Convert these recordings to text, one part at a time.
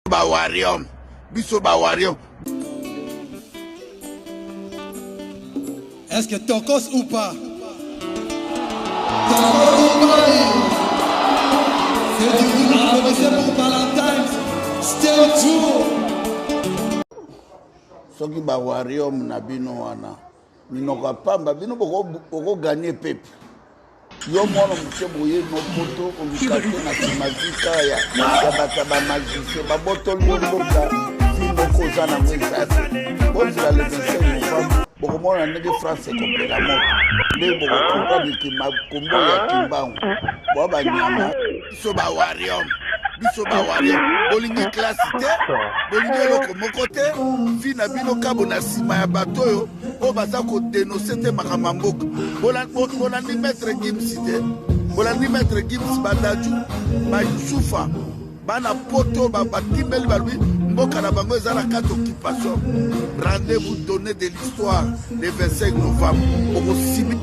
Bawarium, biso Bawarium. Est-ce que Tokos ou pas? C'est du coup que vous connaissez pour Valentine's. Still true. Soki Bawarium na bino wana. Ninoka pamba bino boko gagner pepe. Yo mwana mke boye no poto olukate na kimazika ya bataba magicien baboto lomboka fino koza na mwezasi bozila le 25 novembre bokomona ndenge France ekopela moto nde bokokomprendre ke makombo ya kimbangu boa banyama biso Bawarium biso Bawarium bolingi klasi te bolingi eloko moko te vi na bino kabo na nsima ya bato oyo oyo baza kodenonse te makambo mboka bolandi maître Gims te bolandi maître Gims badaju bayusufa bana poto batimbeli balobi mboka na bango eza na kati occupation. Rendez-vous donné de l'histoire le 25 novembre okosimi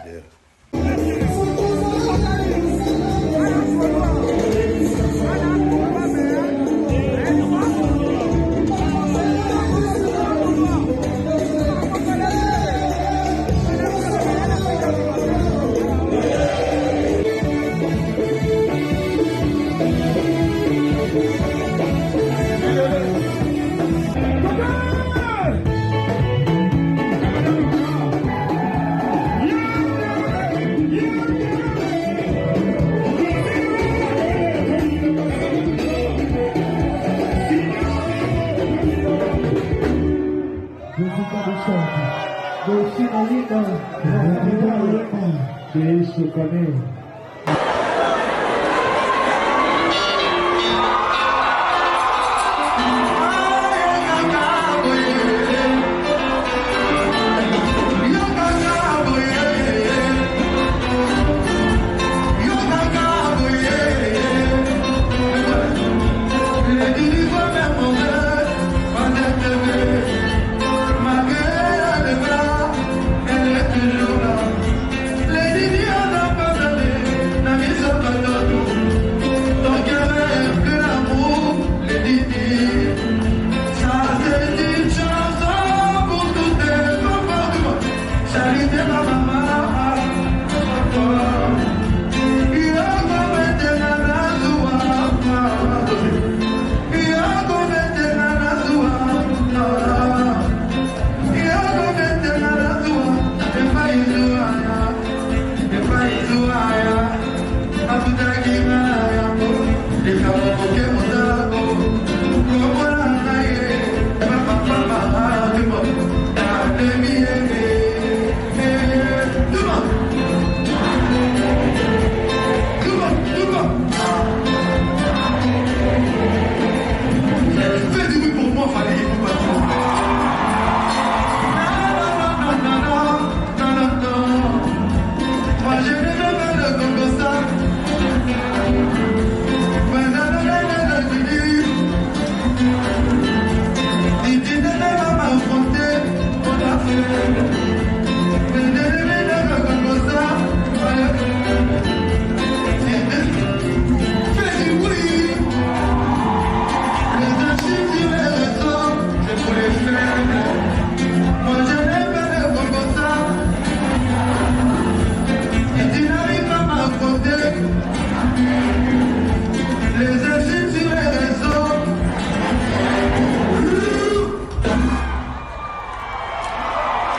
Yeah. Deixa o caminho.